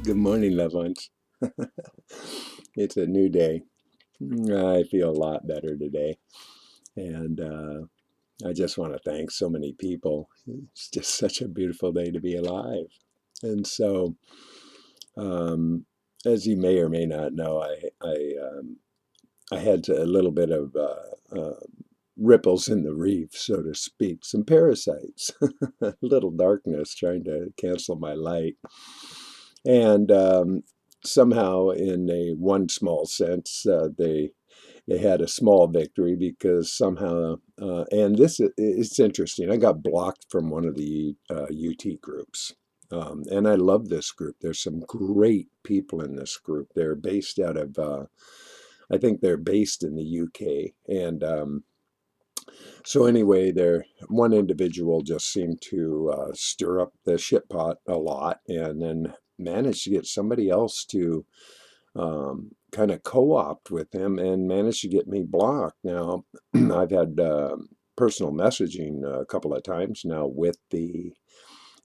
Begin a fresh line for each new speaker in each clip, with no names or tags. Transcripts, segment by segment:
Good morning, loved ones. It's a new day. I feel a lot better today. And I just want to thank so many people. It's just such a beautiful day to be alive. And so, um, as you may or may not know, I had a little bit of ripples in the reef, so to speak, some parasites, a little darkness trying to cancel my light. And somehow, in a one small sense, they had a small victory because somehow, and this it's interesting. I got blocked from one of the UT groups, and I love this group. There's some great people in this group. They're based out of, I think they're based in the UK, and so anyway, there one individual just seemed to stir up the shit pot a lot, and then managed to get somebody else to kind of co-opt with him and managed to get me blocked. Now, I've had personal messaging a couple of times now with the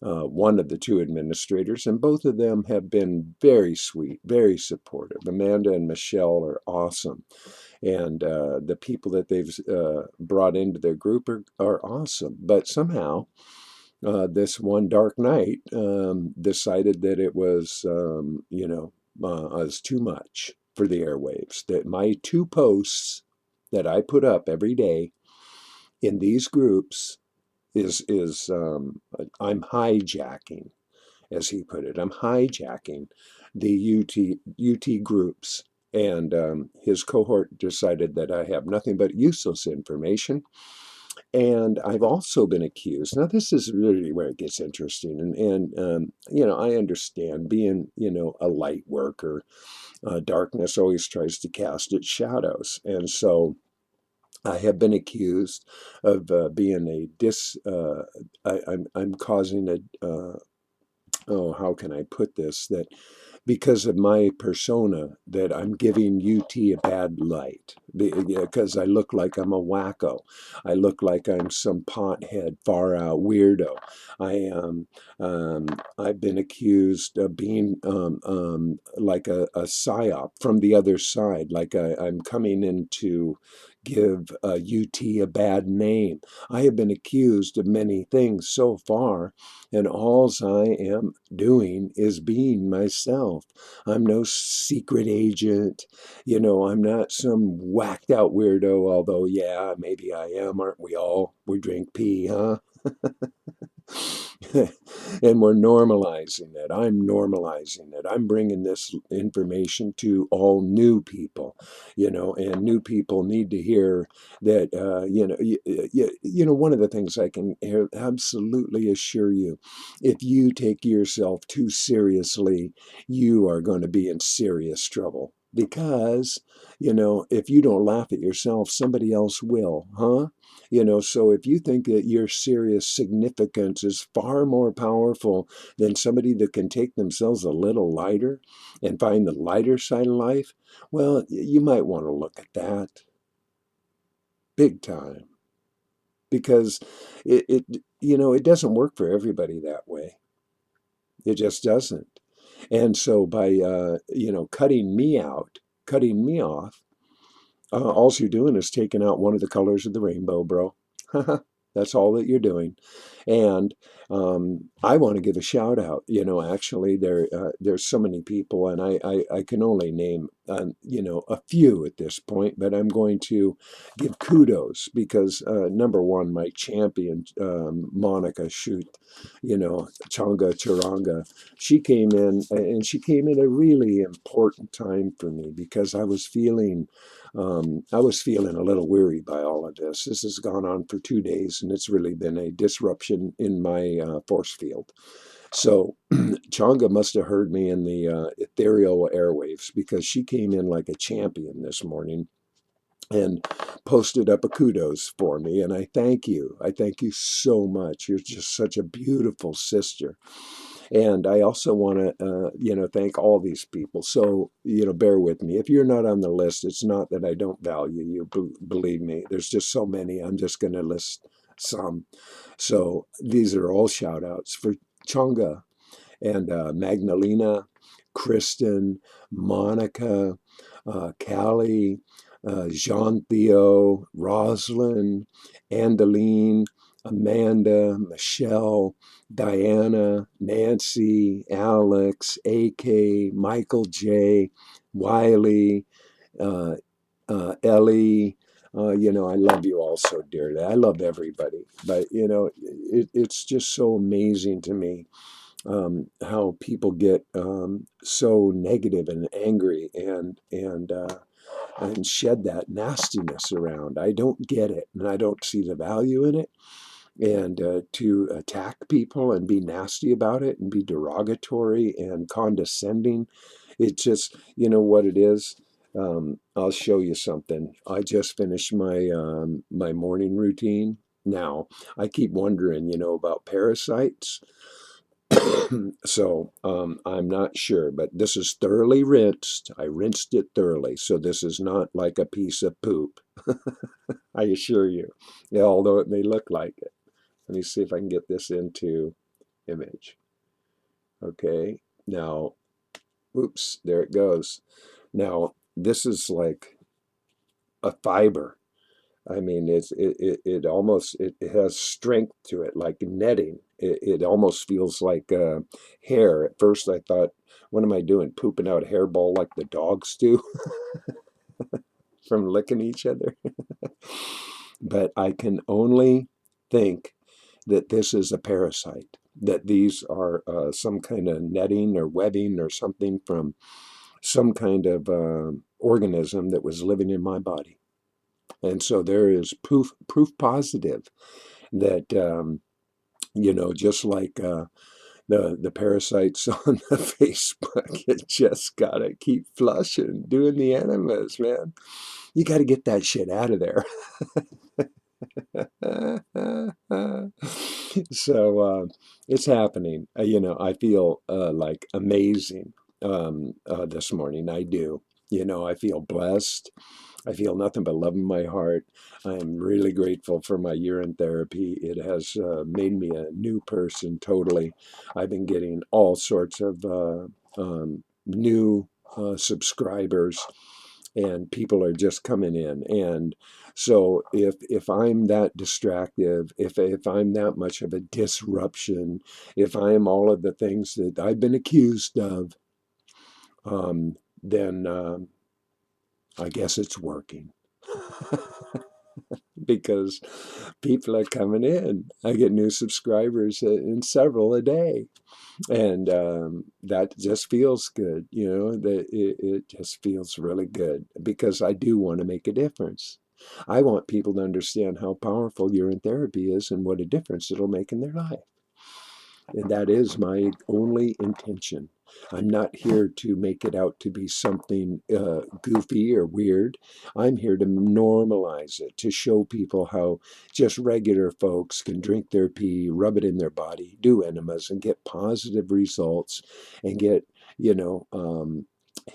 one of the two administrators, and both of them have been very sweet, very supportive. Amanda and Michelle are awesome, and the people that they've brought into their group are awesome. But somehow, this one dark night, decided that it was, was too much for the airwaves. That my two posts that I put up every day in these groups is I'm hijacking, as he put it. I'm hijacking the UT groups. And his cohort decided that I have nothing but useless information. And I've also been accused. Now, this is really where it gets interesting. And I understand being, a light worker, darkness always tries to cast its shadows. And so I have been accused of being I'm causing how can I put this? That because of my persona, that I'm giving UT a bad light because I look like I'm a wacko. I look like I'm some pothead, far out weirdo. I I've been accused of being like a psyop from the other side, like I'm coming in to give UT a bad name. I have been accused of many things so far, and alls I am doing is being myself. I'm no secret agent. I'm not some whacked out weirdo, although, yeah, maybe I am. Aren't we all? We drink pee, huh? And we're normalizing it. I'm normalizing it. I'm bringing this information to all new people, and new people need to hear that, one of the things I can absolutely assure you, if you take yourself too seriously, you are going to be in serious trouble. Because, if you don't laugh at yourself, somebody else will, huh? So if you think that your serious significance is far more powerful than somebody that can take themselves a little lighter and find the lighter side of life, well, you might want to look at that big time, because it doesn't work for everybody that way. It just doesn't. And so by cutting me out, cutting me off, all you're doing is taking out one of the colors of the rainbow, bro. That's all that you're doing. And I want to give a shout out. Actually, there's so many people, and I can only name a few at this point. But I'm going to give kudos because number one, my champion, Monica Shoot, Changa Charanga, she came in, and she came in a really important time for me because I was feeling a little weary by all of this. This has gone on for 2 days, and it's really been a disruption in my force field. So Changa must have heard me in the ethereal airwaves, because she came in like a champion this morning and posted up a kudos for me. And I thank you. I thank you so much. You're just such a beautiful sister. And I also want to, thank all these people. So, bear with me. If you're not on the list, it's not that I don't value you. Believe me, there's just so many. I'm just going to list some. So these are all shout outs for Chonga and Magdalena, Kristen, Monica, Callie, Jean Theo, Roslyn, Andeline, Amanda, Michelle, Diana, Nancy, Alex, AK, Michael J, Wiley, uh, Ellie. I love you all so dearly. I love everybody, but it's just so amazing to me how people get so negative and angry and shed that nastiness around. I don't get it, and I don't see the value in it. And to attack people and be nasty about it and be derogatory and condescending, it's just, you know what it is. I'll show you something. I just finished my morning routine. Now, I keep wondering, about parasites. So I'm not sure, but this is thoroughly rinsed. I rinsed it thoroughly, so this is not like a piece of poop. I assure you. Yeah, although it may look like it. Let me see if I can get this into image. Okay, now, oops, there it goes. Now, this is like a fiber. I mean, it almost it has strength to it, like netting. It almost feels like hair. At first, I thought, what am I doing? Pooping out a hairball like the dogs do from licking each other. But I can only think that this is a parasite. That these are some kind of netting or webbing or something from some kind of organism that was living in my body. And so there is proof positive that just like the parasites on the Facebook, you just gotta keep flushing, doing the enemas, man. You got to get that shit out of there. So it's happening. I feel like amazing this morning. I do. I feel blessed. I feel nothing but love in my heart. I am really grateful for my urine therapy. It has made me a new person totally. I've been getting all sorts of new subscribers, and people are just coming in. And so if I'm that distractive, if I'm that much of a disruption, if I am all of the things that I've been accused of, then I guess it's working. Because people are coming in. I get new subscribers in several a day. And that just feels good, that it just feels really good because I do want to make a difference. I want people to understand how powerful urine therapy is and what a difference it'll make in their life. And that is my only intention. I'm not here to make it out to be something goofy or weird. I'm here to normalize it, to show people how just regular folks can drink their pee, rub it in their body, do enemas, and get positive results and get,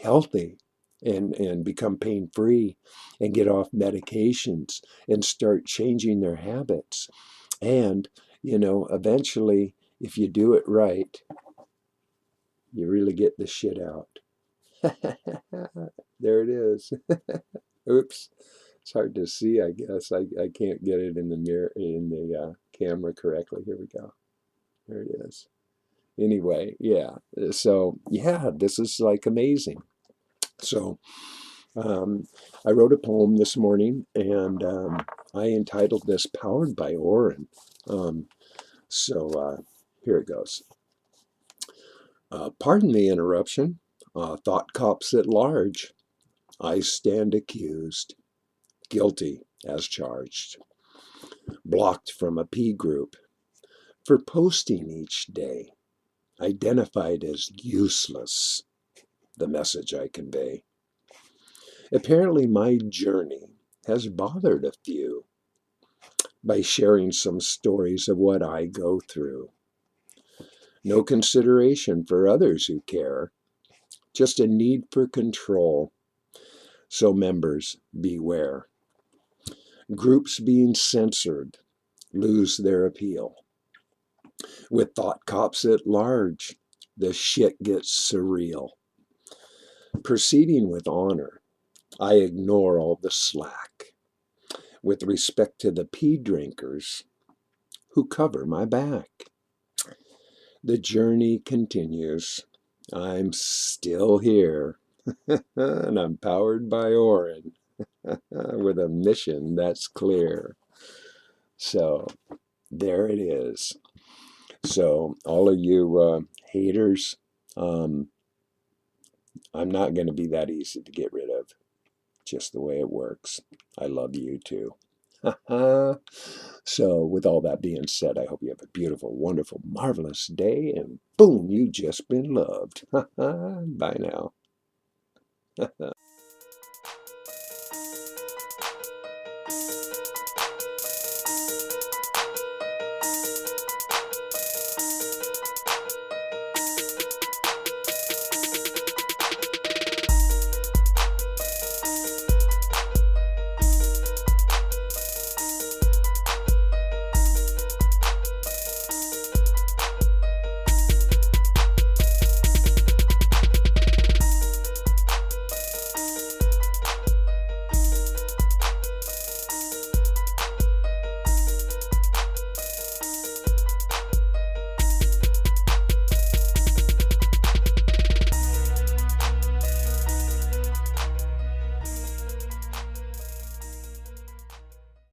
healthy and become pain free and get off medications and start changing their habits. And, eventually, if you do it right, you really get the shit out. There it is. Oops. It's hard to see, I guess. I can't get it in the mirror, in the camera correctly. Here we go. There it is. Anyway, yeah. So, yeah, this is like amazing. So, I wrote a poem this morning, and I entitled this Powered by Orin. So here it goes. Pardon the interruption. Thought cops at large. I stand accused, guilty as charged, blocked from a P group for posting each day, identified as useless, the message I convey. Apparently, my journey has bothered a few by sharing some stories of what I go through. No consideration for others who care, just a need for control. So, members, beware. Groups being censored lose their appeal. With thought cops at large, the shit gets surreal. Proceeding with honor, I ignore all the slack with respect to the pee drinkers who cover my back. The journey continues. I'm still here, and I'm powered by Orin with a mission that's clear. So there it is. So all of you haters, I'm not going to be that easy to get rid of. Just the way it works. I love you too. So with all that being said, I hope you have a beautiful, wonderful, marvelous day, and boom, you just been loved. Bye now.